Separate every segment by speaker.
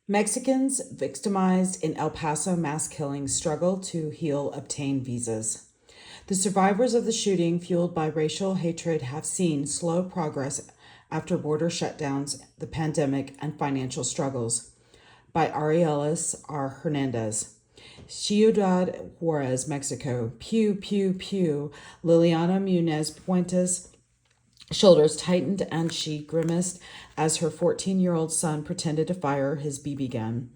Speaker 1: Mexicans victimized in El Paso mass killings struggle to heal obtain visas. The survivors of the shooting, fueled by racial hatred, have seen slow progress after border shutdowns, the pandemic, and financial struggles. By Areli R. Hernandez. Ciudad Juarez, Mexico. Pew, pew, pew. Liliana Munez Puentes shoulders tightened and she grimaced as her 14-year-old son pretended to fire his BB gun.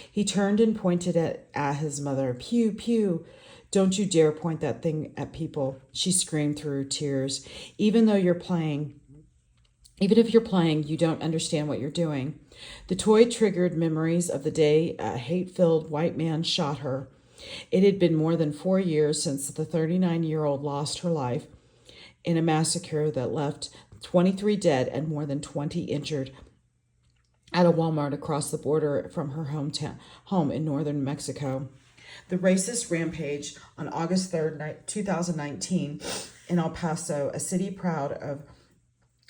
Speaker 1: He turned and pointed at his mother. Pew, pew. Don't you dare point that thing at people, she screamed through tears. Even if you're playing, you don't understand what you're doing. The toy triggered memories of the day a hate-filled white man shot her. It had been more than 4 years since the 39-year-old lost her life in a massacre that left 23 dead and more than 20 injured at a Walmart across the border from her home in northern Mexico. The racist rampage on August 3rd, 2019, in El Paso, a city proud of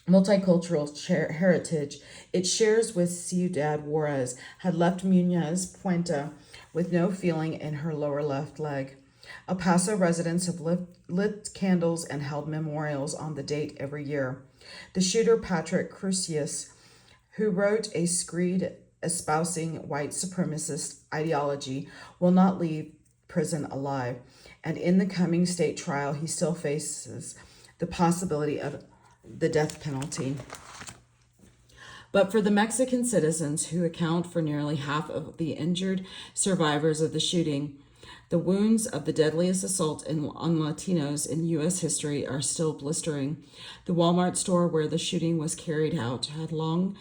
Speaker 1: multicultural heritage it shares with Ciudad Juarez, had left Munez Puente with no feeling in her lower left leg. El Paso residents have lit candles and held memorials on the date every year. The shooter, Patrick Crusius, who wrote a screed espousing white supremacist ideology, will not leave prison alive, and in the coming state trial, he still faces the possibility of the death penalty. But for the Mexican citizens who account for nearly half of the injured survivors of the shooting, the wounds of the deadliest assault on Latinos in U.S. history are still blistering. The Walmart store where the shooting was carried out had long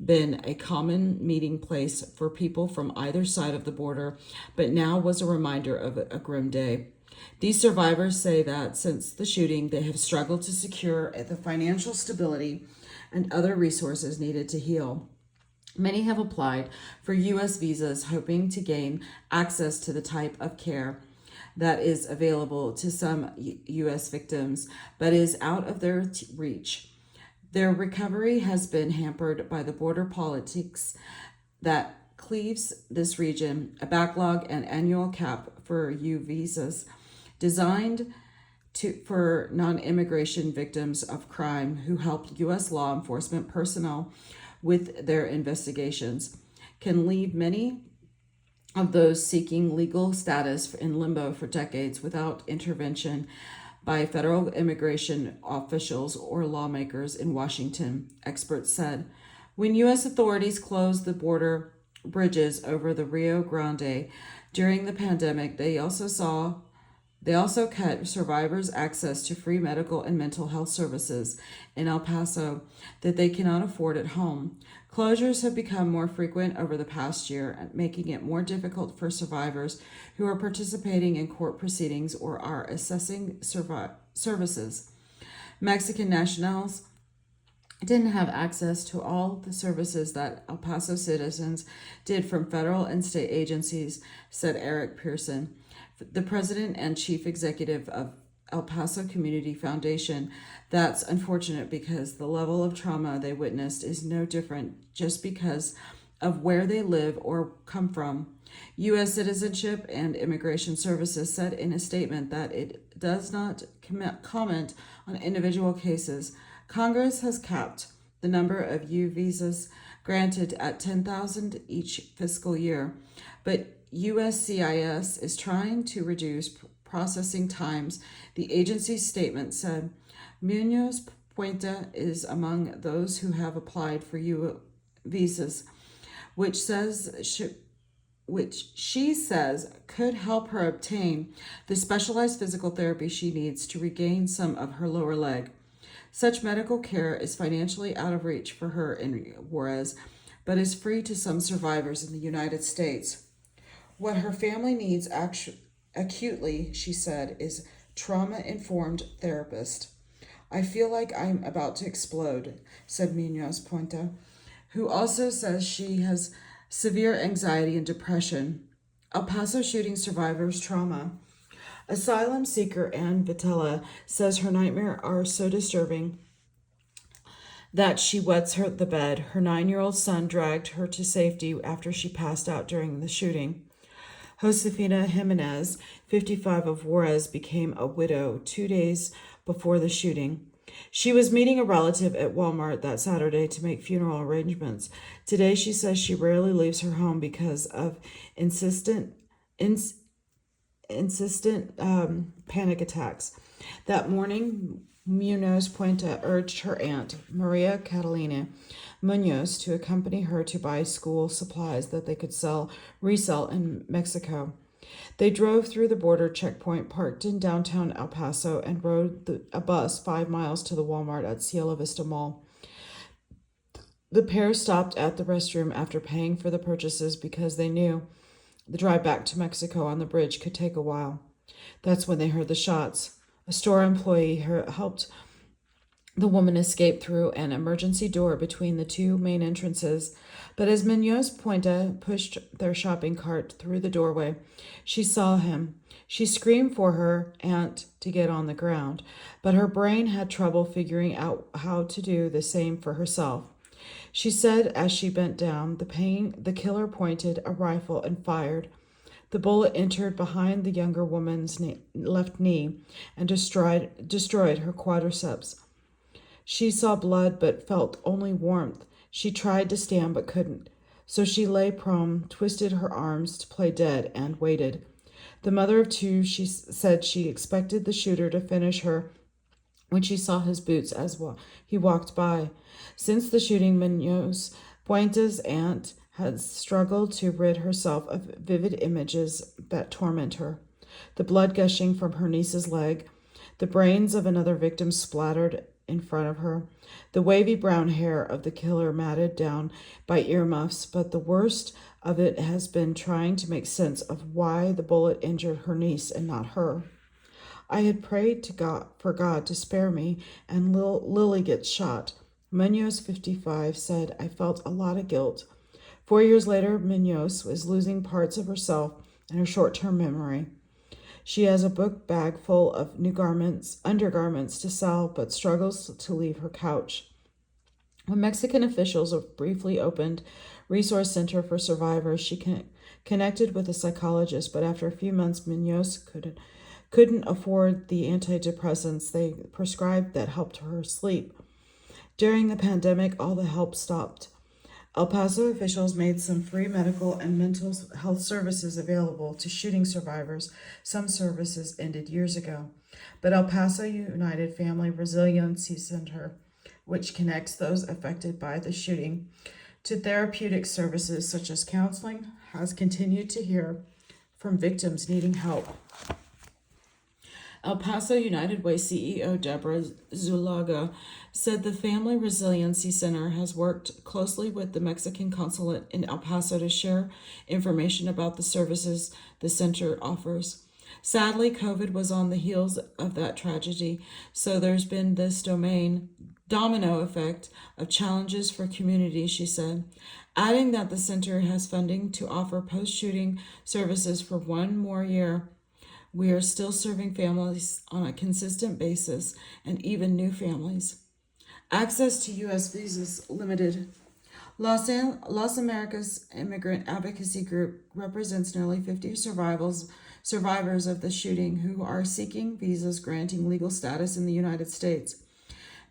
Speaker 1: been a common meeting place for people from either side of the border, but now was a reminder of a grim day. These survivors say that since the shooting, they have struggled to secure the financial stability and other resources needed to heal. Many have applied for U.S. visas, hoping to gain access to the type of care that is available to some U.S. victims, but is out of their reach. Their recovery has been hampered by the border politics that cleaves this region, a backlog and annual cap for U visas designed for non-immigration victims of crime who helped U.S. law enforcement personnel with their investigations, can leave many of those seeking legal status in limbo for decades without intervention by federal immigration officials or lawmakers in Washington, experts said. When U.S. authorities closed the border bridges over the Rio Grande during the pandemic, they also cut survivors' access to free medical and mental health services in El Paso that they cannot afford at home. Closures have become more frequent over the past year, making it more difficult for survivors who are participating in court proceedings or are assessing services. Mexican nationals didn't have access to all the services that El Paso citizens did from federal and state agencies, said Eric Pearson, the president and chief executive of El Paso Community Foundation. That's unfortunate because the level of trauma they witnessed is no different just because of where they live or come from. U.S. Citizenship and Immigration Services said in a statement that it does not comment on individual cases. Congress has capped the number of U visas granted at 10,000 each fiscal year, but USCIS is trying to reduce processing times, the agency's statement said. Munoz Puente is among those who have applied for U visas, which she says could help her obtain the specialized physical therapy she needs to regain some of her lower leg. Such medical care is financially out of reach for her in Juarez, but is free to some survivors in the United States. What her family needs acutely, she said, is trauma-informed therapist. I feel like I'm about to explode, said Munoz Puente, who also says she has severe anxiety and depression. El Paso shooting survivors' trauma. Asylum seeker Ann Vitella says her nightmares are so disturbing that she wets the bed. Her 9-year-old son dragged her to safety after she passed out during the shooting. Josefina Jimenez, 55 of Juarez, became a widow 2 days before the shooting. She was meeting a relative at Walmart that Saturday to make funeral arrangements. Today, she says she rarely leaves her home because of insistent panic attacks. That morning, Munoz Puente urged her aunt, Maria Catalina Munoz, to accompany her to buy school supplies that they could resell in Mexico. They drove through the border checkpoint, parked in downtown El Paso, and rode a bus 5 miles to the Walmart at Cielo Vista Mall. The pair stopped at the restroom after paying for the purchases because they knew the drive back to Mexico on the bridge could take a while. That's when they heard the shots. A store employee helped the woman escape through an emergency door between the two main entrances. But as Munoz Puente pushed their shopping cart through the doorway, she saw him. She screamed for her aunt to get on the ground, but her brain had trouble figuring out how to do the same for herself. She said as she bent down, the killer pointed a rifle and fired. The bullet entered behind the younger woman's left knee and destroyed her quadriceps. She saw blood but felt only warmth. She tried to stand but couldn't. So she lay prone, twisted her arms to play dead, and waited. The mother of two, she said she expected the shooter to finish her when she saw his boots as he walked by. Since the shooting, Munoz Puente's aunt had struggled to rid herself of vivid images that torment her. The blood gushing from her niece's leg, the brains of another victim splattered in front of her, the wavy brown hair of the killer matted down by earmuffs, but the worst of it has been trying to make sense of why the bullet injured her niece and not her. I had prayed to for God to spare me, and Lily gets shot. Munoz, 55, said, I felt a lot of guilt. 4 years later, Munoz was losing parts of herself and her short-term memory. She has a book bag full of new undergarments to sell, but struggles to leave her couch. When Mexican officials briefly opened Resource Center for Survivors, she connected with a psychologist, but after a few months, Munoz couldn't afford the antidepressants they prescribed that helped her sleep. During the pandemic, all the help stopped. El Paso officials made some free medical and mental health services available to shooting survivors. Some services ended years ago. But El Paso United Family Resiliency Center, which connects those affected by the shooting to therapeutic services such as counseling, has continued to hear from victims needing help. El Paso United Way CEO Deborah Zulaga said the Family Resiliency Center has worked closely with the Mexican consulate in El Paso to share information about the services the center offers. Sadly, COVID was on the heels of that tragedy, so there's been this domino effect of challenges for communities, she said, adding that the center has funding to offer post-shooting services for 1 more year. We are still serving families on a consistent basis and even new families. Access to U.S. visas limited. Los Americas Immigrant Advocacy Group represents nearly 50 survivors of the shooting who are seeking visas granting legal status in the United States.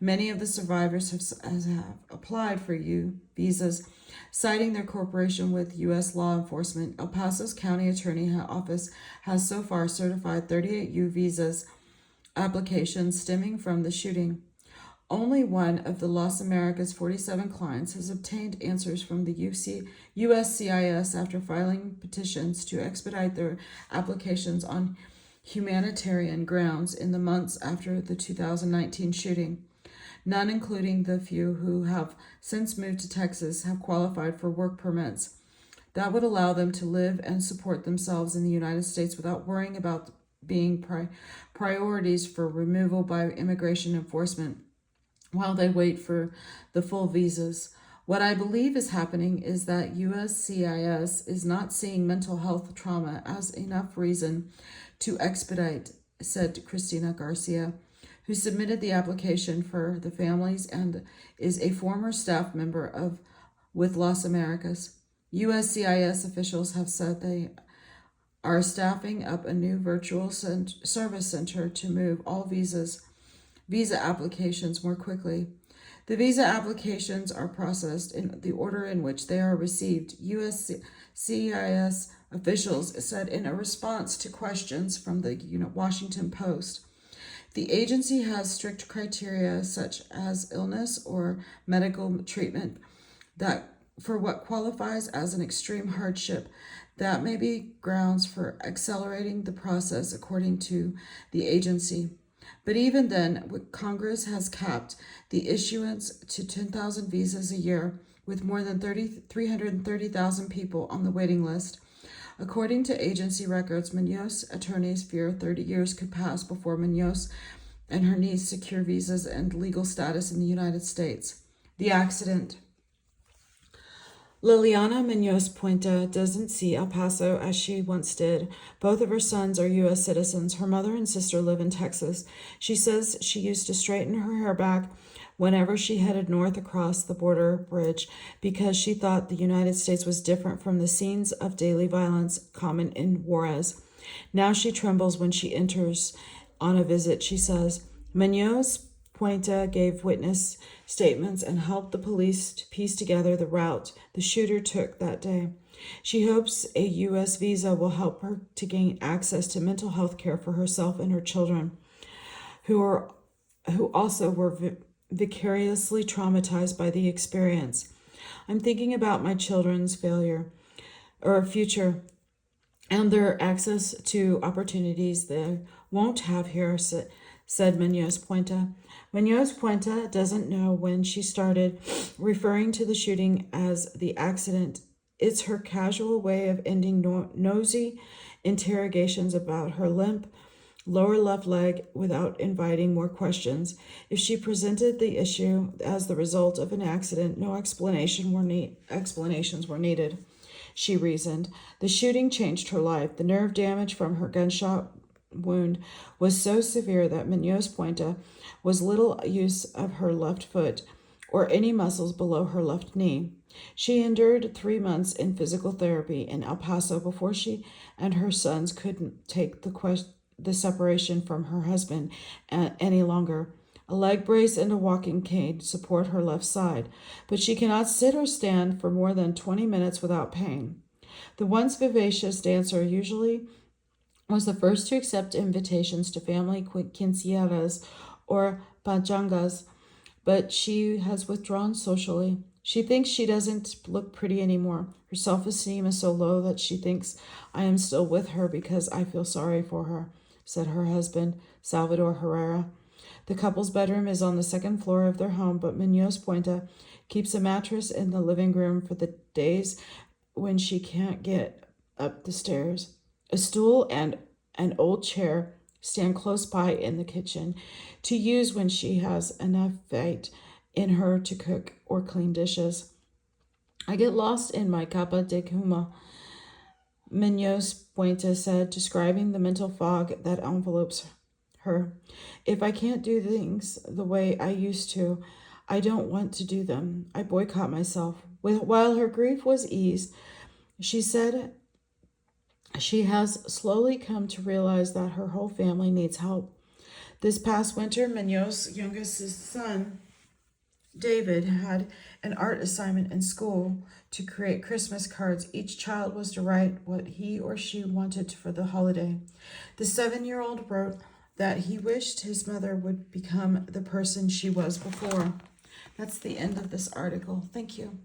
Speaker 1: Many of the survivors have applied for U visas, citing their cooperation with U.S. law enforcement. El Paso's County Attorney Office has so far certified 38 U visas applications stemming from the shooting. Only one of the Los Americas' 47 clients has obtained answers from the USCIS after filing petitions to expedite their applications on humanitarian grounds in the months after the 2019 shooting. None, including the few who have since moved to Texas, have qualified for work permits that would allow them to live and support themselves in the United States without worrying about being priorities for removal by immigration enforcement while they wait for the full visas. What I believe is happening is that USCIS is not seeing mental health trauma as enough reason to expedite, said Cristina Garcia, who submitted the application for the families and is a former staff member with Las Americas. USCIS officials have said they are staffing up a new virtual service center to move all visa applications more quickly. The visa applications are processed in the order in which they are received, USCIS officials said in a response to questions from the Washington Post. The agency has strict criteria such as illness or medical treatment that for what qualifies as an extreme hardship that may be grounds for accelerating the process according to the agency. But even then, Congress has capped the issuance to 10,000 visas a year, with more than 330,000 people on the waiting list. According to agency records, Munoz attorneys fear 30 years could pass before Munoz and her niece secure visas and legal status in the United States. The accident. Liliana Munoz Puente doesn't see El Paso as she once did. Both of her sons are U.S. citizens. Her mother and sister live in Texas. She says she used to straighten her hair back whenever she headed north across the border bridge because she thought the United States was different from the scenes of daily violence common in Juarez. Now she trembles when she enters on a visit, she says. Munoz Puente gave witness statements and helped the police to piece together the route the shooter took that day. She hopes a U.S. visa will help her to gain access to mental health care for herself and her children, who also were vicariously traumatized by the experience. I'm thinking about my children's future and their access to opportunities they won't have here, said Munoz Puente. Munoz Puente doesn't know when she started referring to the shooting as the accident. It's her casual way of ending nosy interrogations about her limp lower left leg without inviting more questions. If she presented the issue as the result of an accident, no explanations were needed, she reasoned. The shooting changed her life. The nerve damage from her gunshot wound was so severe that Munoz Puente was little use of her left foot or any muscles below her left knee. She endured 3 months in physical therapy in El Paso before she and her sons couldn't take the separation from her husband any longer. A leg brace and a walking cane support her left side, but she cannot sit or stand for more than 20 minutes without pain. The once vivacious dancer usually was the first to accept invitations to family quinceañeras or pachangas, but she has withdrawn socially. She thinks she doesn't look pretty anymore. Her self-esteem is so low that she thinks I am still with her because I feel sorry for her, said her husband, Salvador Herrera. The couple's bedroom is on the second floor of their home, but Munoz Puente keeps a mattress in the living room for the days when she can't get up the stairs. A stool and an old chair stand close by in the kitchen to use when she has enough fight in her to cook or clean dishes. I get lost in my capa de cuma, Munoz Puente said, describing the mental fog that envelopes her. If I can't do things the way I used to, I don't want to do them. I boycott myself. While her grief was eased, she said she has slowly come to realize that her whole family needs help. This past winter, Munoz's youngest son, David, had an art assignment in school to create Christmas cards. Each child was to write what he or she wanted for the holiday. The 7-year-old wrote that he wished his mother would become the person she was before. That's the end of this article. Thank you.